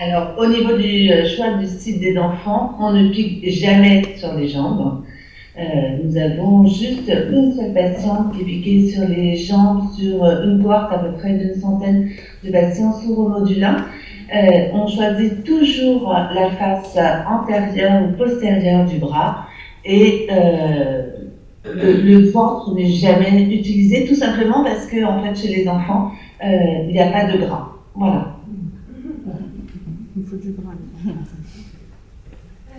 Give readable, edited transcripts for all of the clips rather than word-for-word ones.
Alors, au niveau du choix du site des enfants, on ne pique jamais sur les jambes. Nous avons juste une seule patiente qui est piquée sur les jambes, sur une cohorte à peu près d'une centaine de patients souromodulants. On choisit toujours la face antérieure ou postérieure du bras et le ventre n'est jamais utilisé, tout simplement parce que en fait, chez les enfants, il n'y a pas de gras. Voilà. Il faut du gras.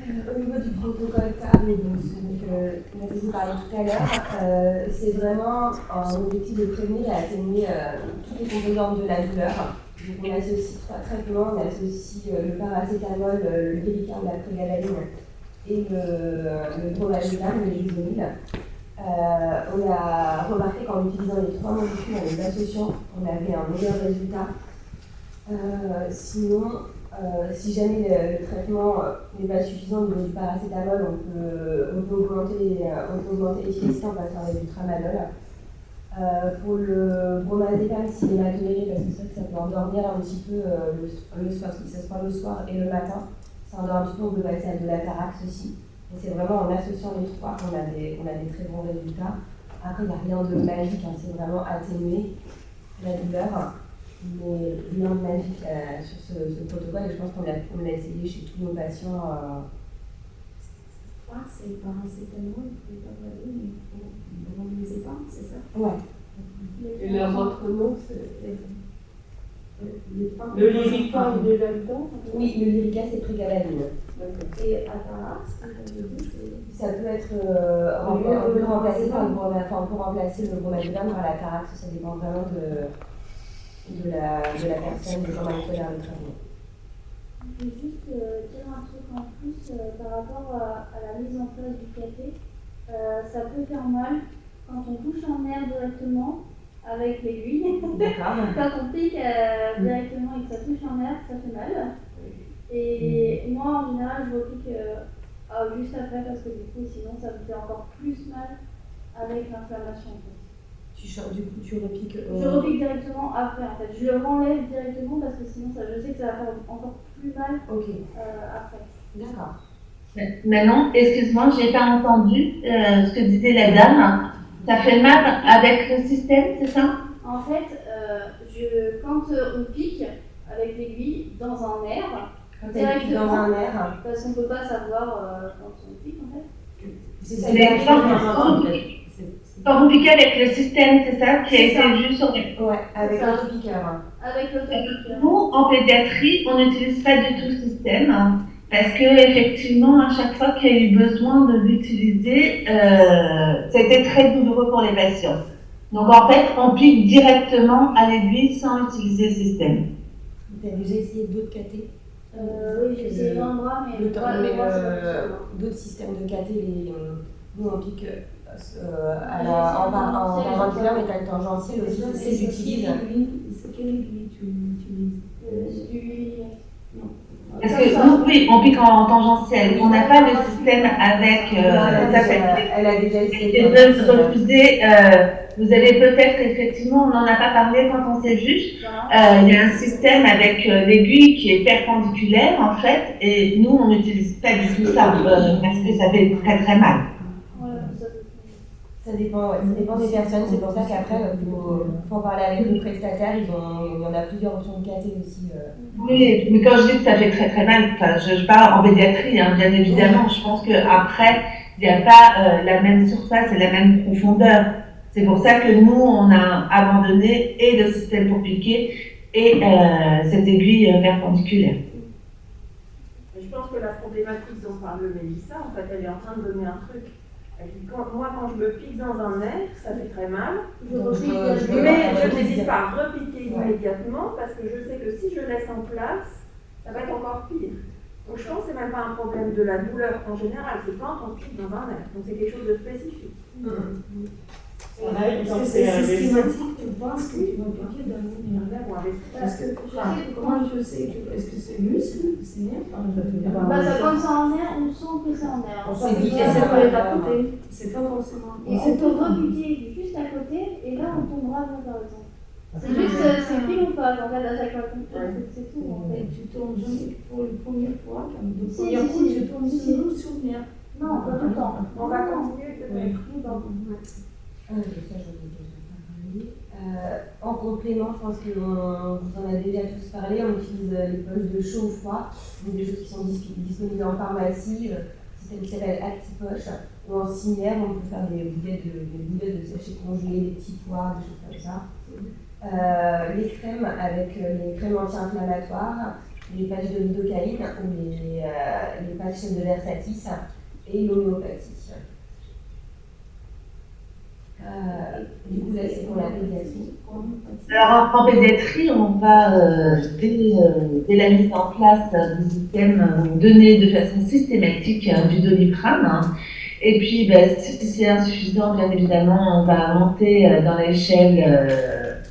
Au niveau du protocole TAB, donc dont vous parlé tout à l'heure, c'est vraiment un objectif de prévenir et atténuer toutes les composantes de la douleur. Donc on associe 3 traitements, on associe le paracétamol, le Lyrica ou la prégabaline et le bromazepam, le Lexomil. On a remarqué qu'en utilisant les 3 molécules, en les associant, on avait un meilleur résultat. Sinon, si jamais le traitement n'est pas suffisant au niveau du paracétamol, on peut augmenter l'efficacité en passant avec du tramadol. Pour le bromazépam, s'il est mal toléré, parce que c'est vrai que ça peut endormir un petit peu le soir, parce que ça se prend le soir et le matin, ça endort un petit peu, on peut passer à de l'atarax aussi. Et c'est vraiment en associant les 3 qu'on a des très bons résultats. Après, il n'y a rien de magique, hein, c'est vraiment atténuer la douleur. Mais rien de magique sur ce protocole, et je pense qu'on l'a essayé chez tous nos patients. C'est paracétamol, il faut pas avaler, mais il faut bromazépam, c'est ça? Ouais. Et leur autre nom, c'est le Lyrica de là-dedans? Oui, le Lyrica, c'est prégabaline. Et Atarax, ça peut être on peut le remplacer par le bromazépam par la tarax, ça dépend vraiment de la personne, de comment elle tolère le traitement. Je vais juste dire un truc en plus par rapport à la mise en place du café. Ça peut faire mal quand on touche en nerf directement avec l'aiguille. D'accord. Quand on pique directement et que ça touche en nerf, ça fait mal. Et moi, en général, je repique juste après parce que du coup, sinon, ça me fait encore plus mal avec l'inflammation. En fait. Du coup, tu repiques. Je repique directement après, en fait. Je le renlève directement parce que sinon, je sais que ça va faire encore plus mal après. D'accord. Maintenant, excuse-moi, je n'ai pas entendu ce que disait la dame. Ça fait mal avec le système, c'est ça? En fait, quand on pique avec l'aiguille dans un nerf, directement dans un nerf, parce qu'on ne peut pas savoir quand on pique, en fait. C'est ça. Quand vous piquez avec le système, c'est ça qui a été vu sur les... Ouais, avec l'autopiqueur. Avec l'autopiqueur. Nous, en pédiatrie, on n'utilise pas du tout le système parce que effectivement, à chaque fois qu'il y a eu besoin de l'utiliser, ça a été très douloureux pour les patients. Donc en fait, on pique directement à l'aiguille sans utiliser le système. Tu as déjà essayé d'autres cathés? Oui, j'ai essayé un bras, mais d'autres systèmes de cathés, nous on pique en perpendiculaire, mais tu as le tangentiel aussi, c'est ce que j'utilise. C'est quelle aiguille tu utilises? Parce que nous, oui, on pique en tangentiel. On n'a pas le système avec. Elle a déjà essayé. Et de refuser. Vous allez peut-être, effectivement, on n'en a pas parlé quand on s'est vu. Il y a un système avec l'aiguille qui est perpendiculaire, en fait, et nous, on n'utilise pas du tout ça parce que ça fait très très mal. Ça dépend des personnes, c'est pour ça qu'après, il faut en parler avec le prestataire, il y en a plusieurs options de cathé aussi. Oui, mais quand je dis que ça fait très très mal, je parle en pédiatrie, hein, bien évidemment, je pense qu'après, il n'y a pas la même surface et la même profondeur. C'est pour ça que nous, on a abandonné et le système pour piquer et cette aiguille perpendiculaire. Je pense que la problématique dont parle Mélissa, en fait, elle est en train de donner un truc. Moi, quand je me pique dans un nerf, ça fait très mal. Mais je n'hésite pas à repiquer immédiatement parce que je sais que si je laisse en place, ça va être encore pire. Donc je pense que ce n'est même pas un problème de la douleur en général, c'est quand on pique dans un nerf. Donc c'est quelque chose de spécifique. Est-ce que c'est systématique, tu penses que tu vas piquer dans le nerf? Parce que comment je sais est-ce que c'est muscle, c'est nerf? Quand c'est en nerf, on sent que c'est en nerf. C'est dit, ça peut être à côté. C'est pas forcément. Et on peut repiquer juste à côté, et là on tombera vers le centre. C'est juste, c'est pile ou face en fait à chaque fois. C'est tout en fait. Et tu tournes jamais pour le premier fois, comme le Si, premier si, coup, si. tu tournes Si, sur si. le souvenir. Non, pas tout le temps. On va continuer peut-être. Tout le temps. Ça, j'en ai déjà parlé. En complément, je pense que vous en avez déjà tous parlé, on utilise les poches de chaud ou froid, donc des choses qui sont disponibles en pharmacie, système qui s'appelle ActiPoche, ou en cinéaire, on peut faire des boulettes de sachets congelés, des petits pois, des choses comme ça. Les crèmes avec les crèmes anti-inflammatoires, les patchs de lidocaïne ou les patchs de Versatis et l'homéopathie. Du coup, là, c'est pour la pédiatrie. Alors en pédiatrie, on va, dès la mise en place des items, donner de façon systématique du Doliprane. Et puis, si c'est insuffisant, bien évidemment, on va monter dans l'échelle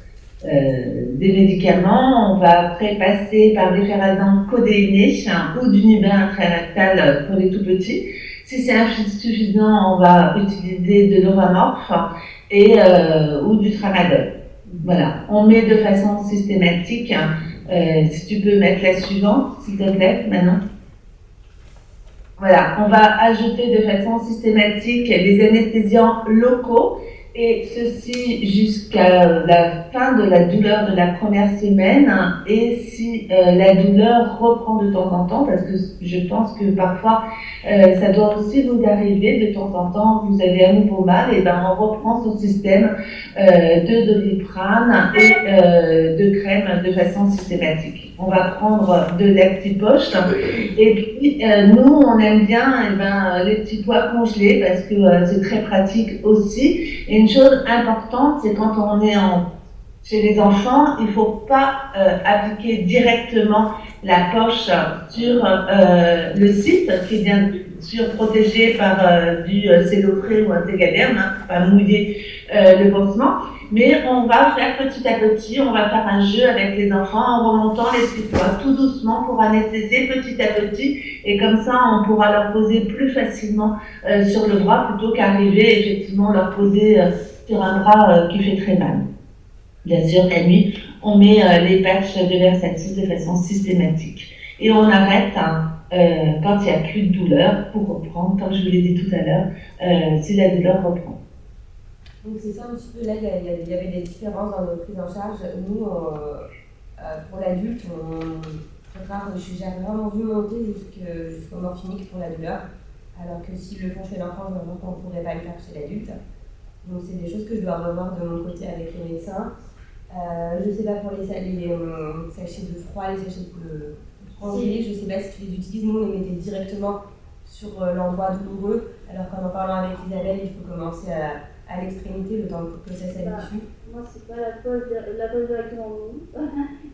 des médicaments. On va après passer par des férazans codéinés ou du Nubin intrarectal pour les tout petits. Si c'est insuffisant, on va utiliser de l'Ovamorph ou du Tramadol. Voilà, on met de façon systématique. Si tu peux mettre la suivante, s'il te plaît, Manon. Voilà, on va ajouter de façon systématique les anesthésiants locaux et ceci jusqu'à la fin de la douleur de la première semaine et si la douleur reprend de temps en temps, parce que je pense que parfois ça doit aussi vous arriver de temps en temps, vous avez à nouveau mal, et ben on reprend son système de Doliprane et de crème de façon systématique. On va prendre de l'Actipoche et puis nous on aime bien les petits pois congelés parce que c'est très pratique aussi. Et une chose importante, c'est quand on est chez les enfants, il ne faut pas appliquer directement la poche sur le site qui est bien sûr protégé par du cellophane ou un tégaderme, pour pas mouiller le pansement. Mais on va faire petit à petit, on va faire un jeu avec les enfants en remontant les petits pois tout doucement pour anesthésier petit à petit. Et comme ça, on pourra leur poser plus facilement sur le bras plutôt qu'arriver effectivement leur poser sur un bras qui fait très mal. Bien sûr, la nuit, on met les patchs de Versatis de façon systématique. Et on arrête quand il n'y a plus de douleur pour reprendre, comme je vous l'ai dit tout à l'heure, si la douleur reprend. Donc c'est ça un petit peu, là il y avait des différences dans nos prises en charge. Nous, pour l'adulte, je suis jamais vraiment vu monter jusqu'au morphinique pour la douleur, alors que s'ils le font chez l'enfant, je vois qu'on ne pourrait pas le faire chez l'adulte. Donc c'est des choses que je dois revoir de mon côté avec les médecins. Je ne sais pas pour les sachets de froid, les sachets de congelés, je ne sais pas si tu les utilises. Nous, on les mettait directement sur l'endroit douloureux, alors qu'en parlant avec Isabelle, il faut commencer à l'extrémité, le temps que ça s'habitue. Moi, c'est pas la pose directement non,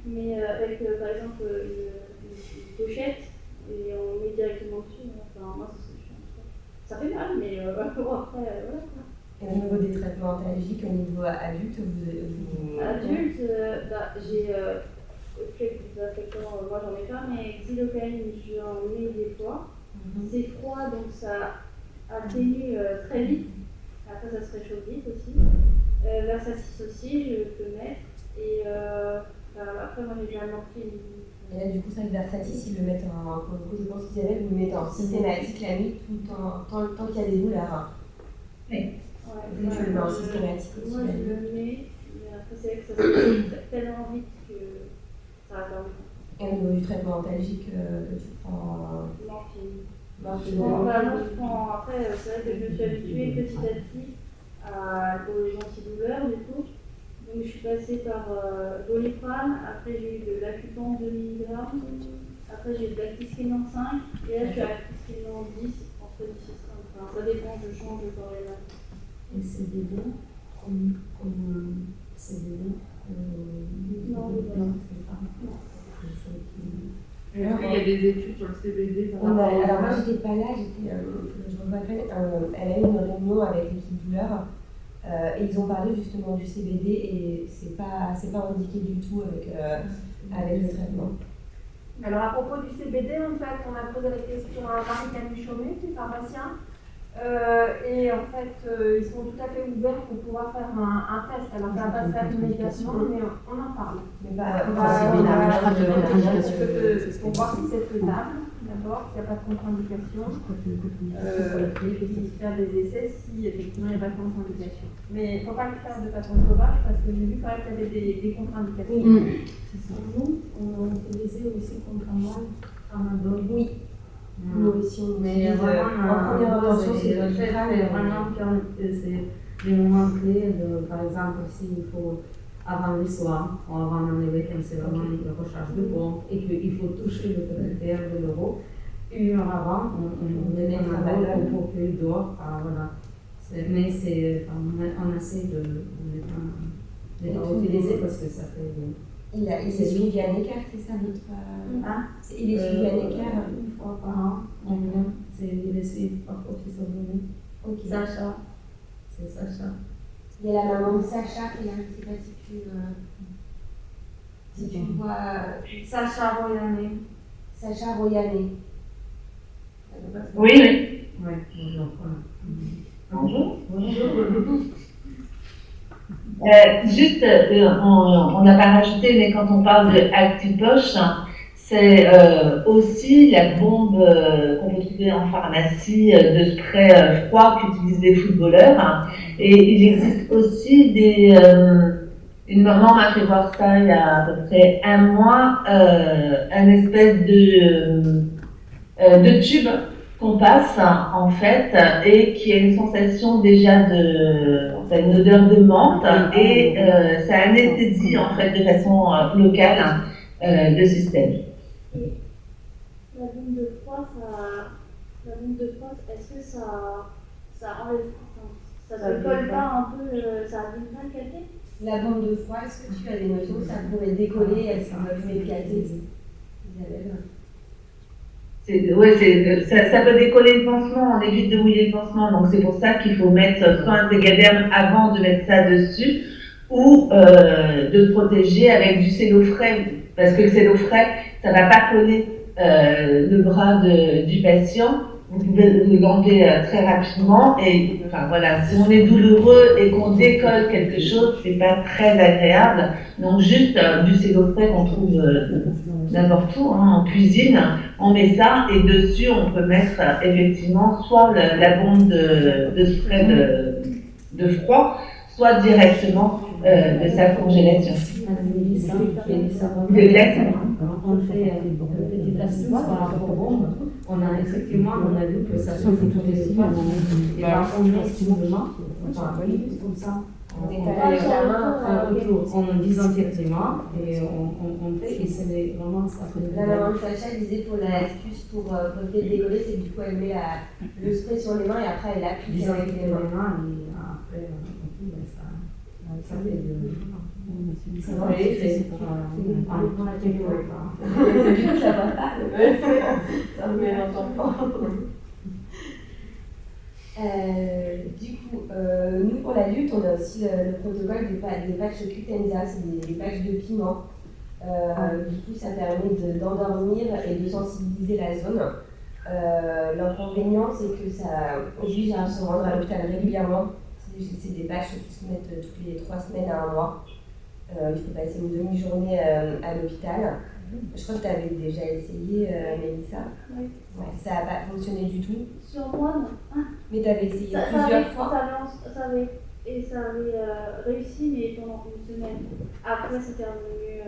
mais avec par exemple une pochette et on met directement dessus. Enfin, moi, c'est ce que je fais. Ça fait mal, mais bon, après, voilà. Et au niveau des traitements antalgiques, au niveau adulte, Adulte, j'ai fait moi j'en ai pas, mais xylocaïne, j'en mets des fois. C'est froid, donc ça atténue très vite. Après, ça se réchauffe vite aussi. Versatis aussi, je peux mettre. Et après, moi j'ai également pris une. Et là, du coup, ça, le Versatis, ils le mettent je pense qu'Isabelle, vous le mettez en systématique la nuit, tout le temps, tant qu'il y a des douleurs. Oui. Ouais, tu le mets en systématique aussi. Moi, je le mets, mais après, c'est vrai que ça se fait tellement vite que ça va faire longtemps. Et au niveau du traitement antalgique que tu prends Morphine. Morphine. Je prends, après, c'est vrai que je me suis habituée petit à petit aux antidouleurs, du coup. Donc, je suis passée par Doliprane, après, j'ai eu de l'Acupan 2 mg, après, j'ai eu de l'Actisquénan 5, et là, je suis à l'Actisquénan 10, entre 10 et 5. Enfin, ça dépend, je change de temps et là. Et CBD, CBD, non, c'est pas. Est-ce qu'il y a des études sur le CBD Alors moi j'étais pas là, je me rappelle, elle a eu une réunion avec l'équipe douleur et ils ont parlé justement du CBD et c'est pas indiqué du tout avec le traitement. Alors à propos du CBD, en fait, on a posé la question à Marie-Camille Chaumet, qui est pharmacien, Et en fait, ils sont tout à fait ouverts pour pouvoir faire un test. Alors, ça va pas se faire immédiatement, mais on en parle. Mais pas On on va va- on va donner un petit peu pour voir si c'est faisable, d'abord, s'il n'y a pas de contre-indication. Et faire des essais si effectivement il n'y a pas de contre-indication. Mais il ne faut pas le faire de façon sauvage parce que j'ai vu quand même qu'il y avait des contre-indications. Nous, on utilisait aussi contre moi Tramadol. Oui. Nous aussi, on Mais utilise, vraiment, en première intention, c'est le Doliprane. vraiment c'est des moments clés, par exemple, s'il faut avant le soir, ou avant le week-end, c'est vraiment une recharge de pompe, et qu'il faut toucher le caractère de l'euro. Une heure avant, on met un Tramadol pour qu'il dort. Voilà. Mais on essaie de ne pas utiliser parce que ça fait. Il est suivi à l'écart, c'est ça notre. Il est suivi à l'écart. Une fois par an, on vient. Il est suivi par professeur Denis. Ok. Sacha. C'est Sacha. Il y a la maman de Sacha qui est là, je ne sais pas si tu vois. Sacha Royané. Sacha Royané. Oui, oui. Oui, bonjour. Bonjour. Juste, on n'a pas rajouté, mais quand on parle de ActiPoche, c'est aussi la bombe qu'on peut trouver en pharmacie de spray froid qu'utilisent les footballeurs. Et il existe aussi une maman m'a fait voir ça il y a à peu près un mois, un espèce de tube qu'on passe en fait et qui a une sensation déjà ça a une odeur de menthe et ça anesthésie en fait de façon locale le système. La bombe de froid, est-ce que ça enlève, ça ne colle pas un peu, ça abîme pas le café? La bombe de froid, est-ce que tu as des notions que ça pourrait décoller, elle s'enlève le café? Isabelle? Ça peut décoller le pansement, on évite de mouiller le pansement, donc c'est pour ça qu'il faut mettre soit un Tegaderm avant de mettre ça dessus, ou de se protéger avec du cello frais, parce que le cello frais, ça ne va pas coller le bras du patient, vous pouvez l'enlever très rapidement, et enfin voilà, si on est douloureux et qu'on décolle quelque chose, c'est pas très agréable, donc juste du cello frais qu'on trouve n'importe où, en cuisine, on met ça et dessus on peut mettre effectivement soit la bombe de spray de froid, soit directement de sa congélation. De glace. On fait une petite astuce par rapport aux bombes. On a vu que ça se fait pas. Et ben, on met simplement, comme ça. On désinfecte les mains et on fait, et c'est vraiment ça. La maman de Sacha disait pour l'astuce pour le décoller, c'est que du coup elle met le spray sur les mains et après elle applique avec les mains. Et après, ça fait de. Ça va effet pour la technique. Ça va pas. Ça me mélange encore. Du coup, nous pour l'adulte, on a aussi le protocole des patchs Cutenza, c'est des patchs de piment. Du coup, ça permet d'endormir et de sensibiliser la zone. L'inconvénient, c'est que ça oblige à se rendre à l'hôpital régulièrement. C'est des patchs qui se mettent toutes les 3 semaines à 1 mois. Il faut passer une demi-journée à l'hôpital. Je crois que tu avais déjà essayé, Mélissa. Oui. Ouais, ça n'a pas fonctionné du tout. Sur moi, non. Mais tu avais essayé Ça plusieurs fois. ça avait réussi, mais pendant une semaine. Après, c'était revenu,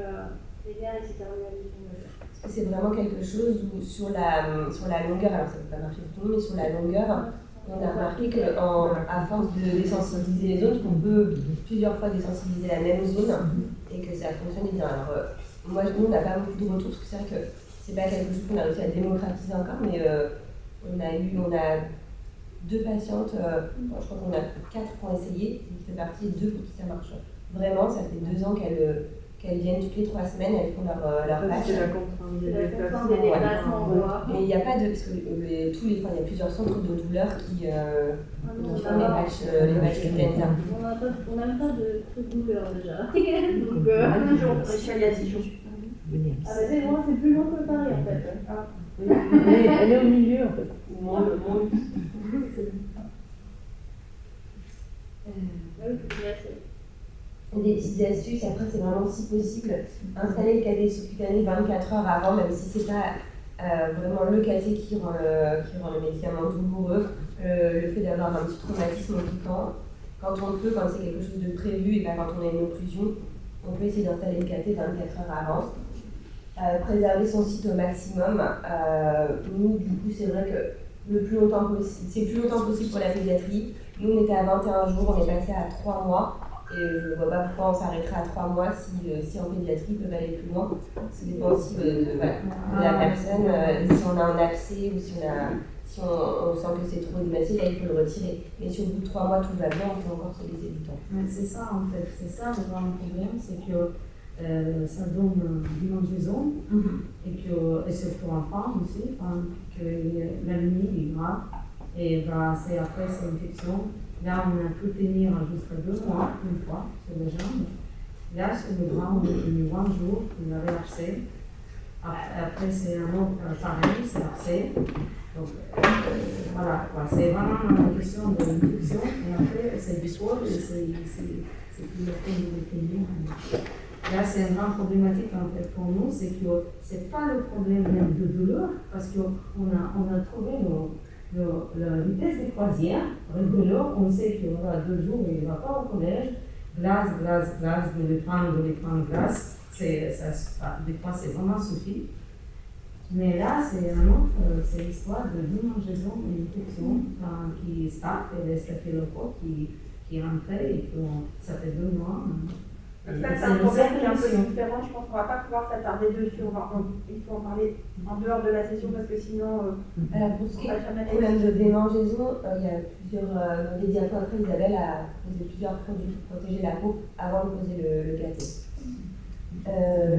les nerfs, et c'était revenu à l'habitude. Parce que c'est vraiment quelque chose où, sur la longueur, alors ça ne peut pas marcher pour tout le monde, mais sur la longueur, on a remarqué qu'à force de désensibiliser les zones, qu'on peut plusieurs fois désensibiliser la même zone et que ça fonctionne bien. Alors, nous, on n'a pas beaucoup de retours parce que c'est vrai que c'est pas quelque chose qu'on a réussi à démocratiser encore, mais on a 2 patientes, je crois qu'on a 4 qui ont essayé, qui fait partie de 2 pour qui ça marche. Vraiment, ça fait 2 ans qu'elles viennent toutes les 3 semaines, elles font leur patch. C'est la contrainte des des déplacements. déplacements, voilà. Mais il n'y a pas de. Parce que tous les fois, il y a plusieurs centres de douleur qui font les patchs Cutenza. On n'a même pas de truc de douleur déjà. Donc, Je suis allée à Dijon. c'est loin, c'est plus loin que Paris en fait. Elle est au milieu en fait. Moins Oui, faut que j'essaie. Des petites astuces, après c'est vraiment si possible, installer le caté sous-cutané 24 heures avant, même si c'est pas vraiment le caté qui rend le médicament douloureux, le fait d'avoir un petit traumatisme au piquant. Quand on peut, quand c'est quelque chose de prévu et pas quand on a une occlusion, on peut essayer d'installer le caté 24 heures avant. Préserver son site au maximum. Nous, du coup, c'est vrai que le plus longtemps possible, c'est plus longtemps possible pour la pédiatrie. Nous, on était à 21 jours, on est passé à 3 mois. Et je ne vois pas pourquoi on s'arrêterait à 3 mois si en pédiatrie, ils peuvent aller plus loin. Ça dépend aussi de la personne, si on a un abcès ou si on sent que c'est trop édimacé, là il faut le retirer. Mais si au bout de 3 mois tout va bien, on peut encore se laisser du temps. Mais c'est ça en fait, c'est ça le grand problème, c'est que ça donne une mangeaison et surtout en femme aussi, que l'anémie est grave et c'est après c'est infection. Là on a pu tenir jusqu'à 2 mois une fois sur les jambes. Là sur le bras on a tenu 20 jours, on avait accès. Après c'est un autre pareil, c'est accès. Donc voilà, quoi. C'est vraiment une question de l'infection et après c'est du sport et c'est plus le temps de le tenir. Là, c'est une grande problématique en fait pour nous, c'est que c'est pas le problème même de douleur, parce qu'on a trouvé la vitesse des croisières. Le douleur, on sait que voilà, 2 jours, il ne va pas au collège, glace, de les prendre glace, des fois c'est vraiment suffit. Mais là, c'est c'est l'histoire de l'immangeaison et l'infection qui stack et des staphylocoques qui est entrée et que ça fait 2 mois. Ça, c'est un problème qui est un peu différent. Je pense qu'on ne va pas pouvoir s'attarder dessus. Il faut en parler en dehors de la session parce que sinon, pour ce qui est du problème de démangeaison, il y a plusieurs. Dans les diapos après, Isabelle a posé plusieurs produits pour protéger la peau avant de poser le caté.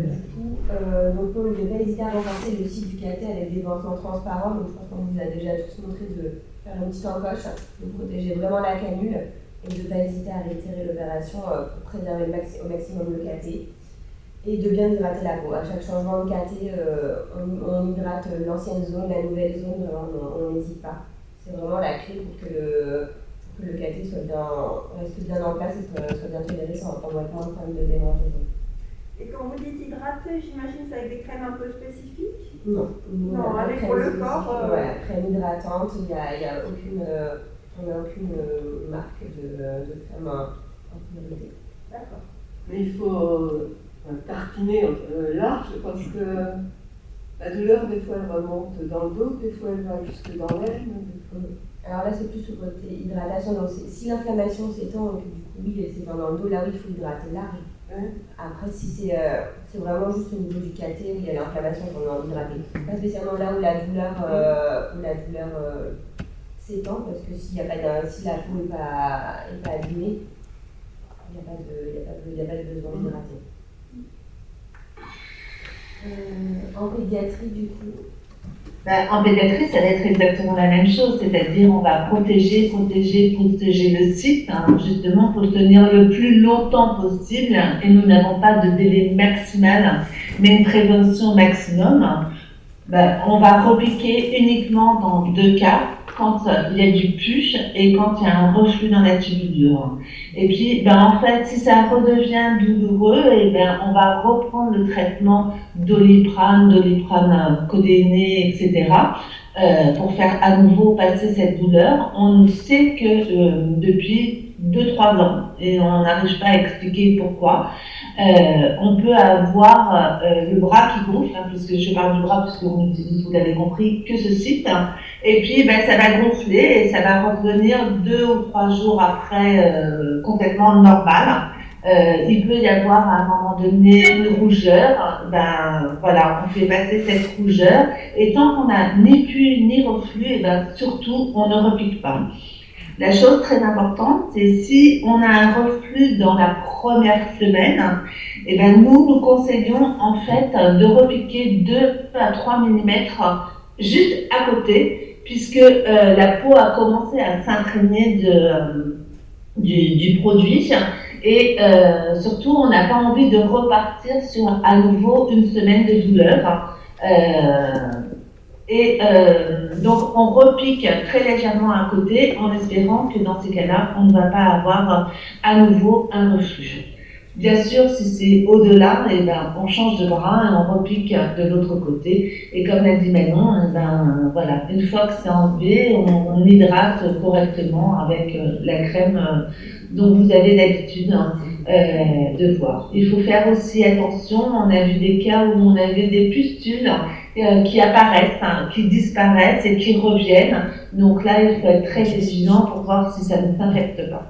Du coup, donc on ne devait pas hésiter à renforcer le site du caté avec des vêtements transparents. Donc je pense qu'on vous a déjà tous montré de faire une petite encoche, de protéger vraiment la canule. Et de ne pas hésiter à réitérer l'opération pour préserver au maximum le caté et de bien hydrater la peau. À chaque changement de caté, on hydrate l'ancienne zone, la nouvelle zone, on n'hésite pas. C'est vraiment la clé pour que le caté reste bien en place et soit bien toléré sans avoir moins de problèmes de démangeaison. Et quand vous dites hydrater, j'imagine c'est avec des crèmes un peu spécifiques? Non, avec pour le corps. Voilà, crème hydratante, il n'y a aucune. On n'a aucune marque de crème en priorité. D'accord. Mais il faut tartiner large parce que la douleur, des fois, elle remonte dans le dos, des fois, elle va jusque dans l'aine. Alors là, c'est plus au côté hydratation. Donc, si l'inflammation s'étend, du coup, oui, c'est dans le dos, là, oui, il faut hydrater large. Après, si c'est vraiment juste au niveau du caté où il y a l'inflammation qu'on a envie d'hydrater. Pas spécialement là où la douleur s'étend, parce que si la peau n'est pas abîmée, il n'y a pas de besoin d'hydrater. En pédiatrie, du coup, En pédiatrie, ça va être exactement la même chose, c'est-à-dire on va protéger le site, justement pour le tenir le plus longtemps possible, et nous n'avons pas de délai maximal, mais une prévention maximum. On va repiquer uniquement dans 2 cas, quand il y a du pus et quand il y a un reflux dans la tubulure. Et puis, en fait, si ça redevient douloureux, on va reprendre le traitement doliprane codéiné, etc., pour faire à nouveau passer cette douleur. On sait que depuis 2-3 ans, et on n'arrive pas à expliquer pourquoi, on peut avoir le bras qui gonfle, puisque je parle du bras, puisqu'on utilise, vous l'avez compris, que ce site, et puis ça va gonfler et ça va revenir 2 ou 3 jours après complètement normal. Il peut y avoir à un moment donné une rougeur, on fait passer cette rougeur, et tant qu'on n'a ni pu ni reflux, surtout on ne repique pas. La chose très importante, c'est si on a un reflux dans la première semaine, nous conseillons en fait de repiquer 2 à 3 mm juste à côté, puisque la peau a commencé à s'imprégner du produit et surtout on n'a pas envie de repartir sur à nouveau une semaine de douleur. Et donc, on repique très légèrement à côté en espérant que dans ces cas-là, on ne va pas avoir à nouveau un reflux. Bien sûr, si c'est au-delà, eh ben, on change de bras et on repique de l'autre côté. Et comme l'a dit Manon, eh ben, voilà, une fois que c'est enlevé, on hydrate correctement avec la crème dont vous avez l'habitude de voir. Il faut faire aussi attention, on a vu des cas où on avait des pustules qui apparaissent, qui disparaissent et qui reviennent. Donc là, il faut être très vigilant pour voir si ça ne s'infecte pas.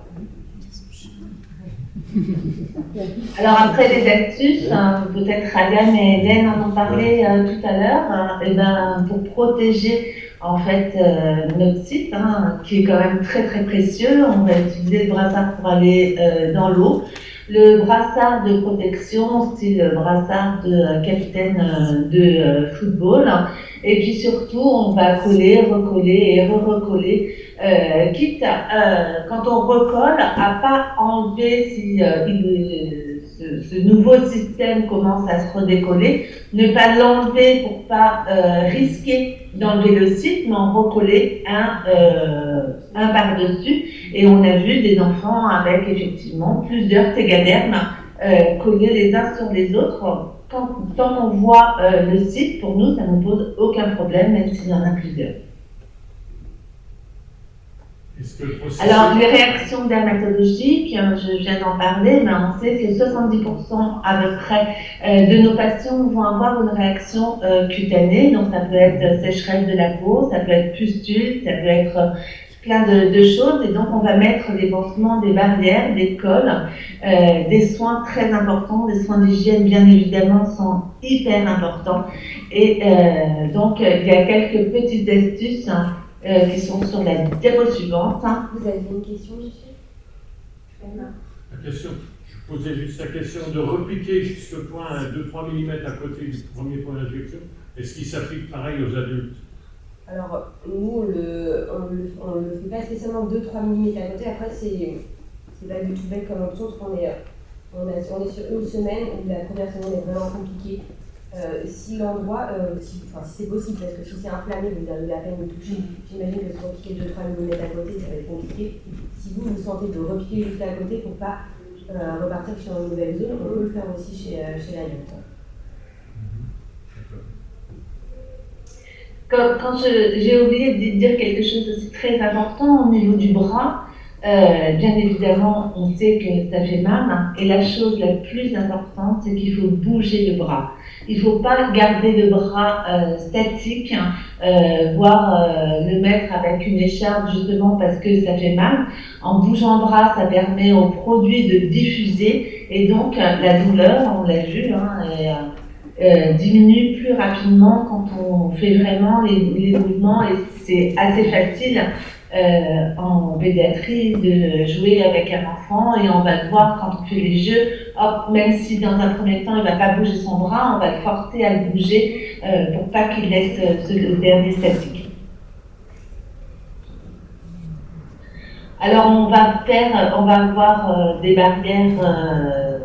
Alors après les astuces, peut-être Ryan et Hélène en ont parlé tout à l'heure, et ben, pour protéger en fait notre site, qui est quand même très très précieux, on va utiliser le brassard pour aller dans l'eau. Le brassard de protection, style brassard de capitaine de football, et puis surtout on va coller, recoller et re-recoller, quitte quand on recolle à pas enlever si ce nouveau système commence à se redécoller, ne pas l'enlever pour pas risquer d'enlever le site, mais en recoller un par-dessus. Et on a vu des enfants avec effectivement plusieurs tégadermes collés les uns sur les autres. Tant qu'on voit le site, pour nous, ça ne nous pose aucun problème, même s'il y en a plusieurs. Alors, les réactions dermatologiques, je viens d'en parler, mais on sait que 70% à peu près de nos patients vont avoir une réaction cutanée. Donc, ça peut être sécheresse de la peau, ça peut être pustule, ça peut être plein de choses. Et donc, on va mettre des pansements, des barrières, des cols, des soins très importants. Les soins d'hygiène, bien évidemment, sont hyper importants. Et donc, il y a quelques petites astuces qui sont sur la diapo suivante. Vous avez une question, monsieur? La question, je posais juste la question de repiquer juste le point 2-3 mm à côté du premier point d'injection. Est-ce qu'il s'applique pareil aux adultes? Alors, nous, on le fait pas spécialement 2-3 mm à côté. Après, c'est pas du tout bête comme option, parce qu'on est sur une semaine où la première semaine est vraiment compliquée. Si l'endroit, si c'est possible, parce que si c'est inflammé, vous avez la peine de toucher, j'imagine que si on piquait 2-3 mm à côté, ça va être compliqué. Si vous sentez de repiquer juste à côté pour pas repartir sur une nouvelle zone, on peut le faire aussi chez l'adulte. Quand j'ai oublié de dire quelque chose aussi très important au niveau du bras, bien évidemment, on sait que ça fait mal, et la chose la plus importante, c'est qu'il faut bouger le bras. Il ne faut pas garder le bras statique, voire le mettre avec une écharpe justement parce que ça fait mal. En bougeant le bras, ça permet au produit de diffuser, et donc la douleur, on l'a vu, diminue plus rapidement quand on fait vraiment les mouvements, et c'est assez facile en pédiatrie de jouer avec un enfant, et on va le voir quand on fait les jeux, même si dans un premier temps il ne va pas bouger son bras, on va le forcer à le bouger pour pas qu'il laisse ce dernier statique. Alors on va avoir des barrières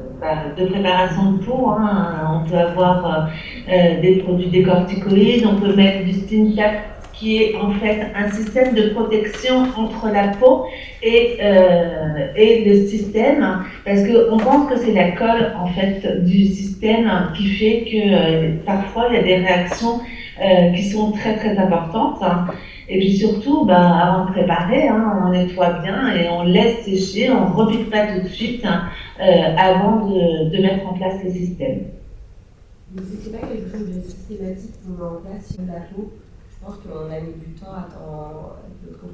de préparation de peau, on peut avoir des produits décorticoïdes, on peut mettre du Stimcat qui est en fait un système de protection entre la peau et le système, parce qu'on pense que c'est la colle en fait du système qui fait que parfois il y a des réactions qui sont très très importantes. Et puis surtout, avant de préparer, on nettoie bien et on laisse sécher, on ne repique pas tout de suite avant de mettre en place le système. Mais c'est pas quelque chose de systématique qu'on met en place sur la peau. Je pense qu'on a mis du temps à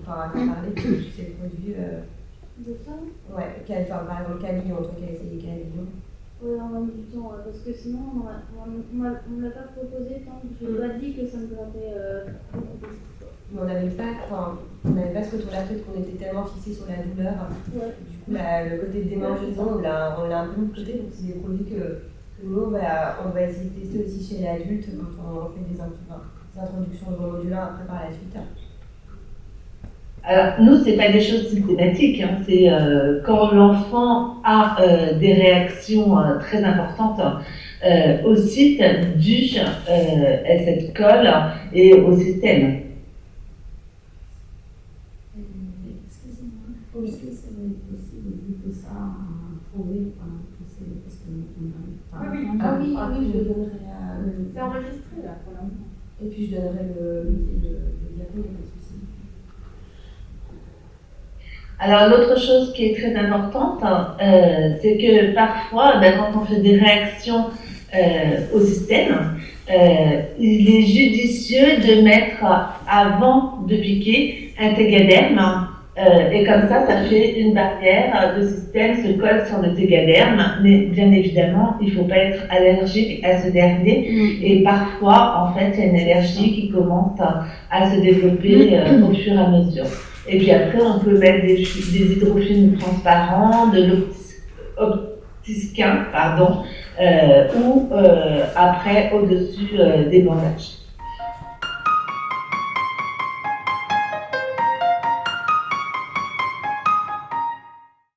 parler de tous ces produits. De ça? Ouais, par exemple Camille, on trouve qu'elle essayé Camille. Oui, on a mis du temps, parce que sinon on ne l'a pas proposé tant que je n'ai pas dit que ça me grattait beaucoup. Mais on n'avait pas ce retour la tête qu'on était tellement fixé sur la douleur. Ouais. Du coup, le côté démangeaison, on l'a un peu mis de côté, donc c'est des produits que nous, on va essayer de tester aussi chez l'adulte quand on fait des introductions neuromodulaires après par la suite. Alors, nous, ce n'est pas des choses systématiques, c'est quand l'enfant a des réactions très importantes, au site dû à cette colle et au système. Excusez-moi, est-ce que ça va être possible de tout ça à trouver parce qu'on n'arrive pas. Oui, Ah oui, oui, je donnerai à. C'est enregistré là pour l'instant. Et puis je donnerai l'outil de diapo, il n'y a pas de souci. Alors l'autre chose qui est très importante, c'est que parfois, quand on fait des réactions au système, il est judicieux de mettre avant de piquer un tégaderme. Et comme ça fait une barrière, le système se colle sur le tégaderme, mais bien évidemment, il ne faut pas être allergique à ce dernier. Et parfois, en fait, il y a une allergie qui commence à se développer au fur et à mesure. Et puis après, on peut mettre des hydrofilms transparents, de l'optisquin, ou après au-dessus des bandages.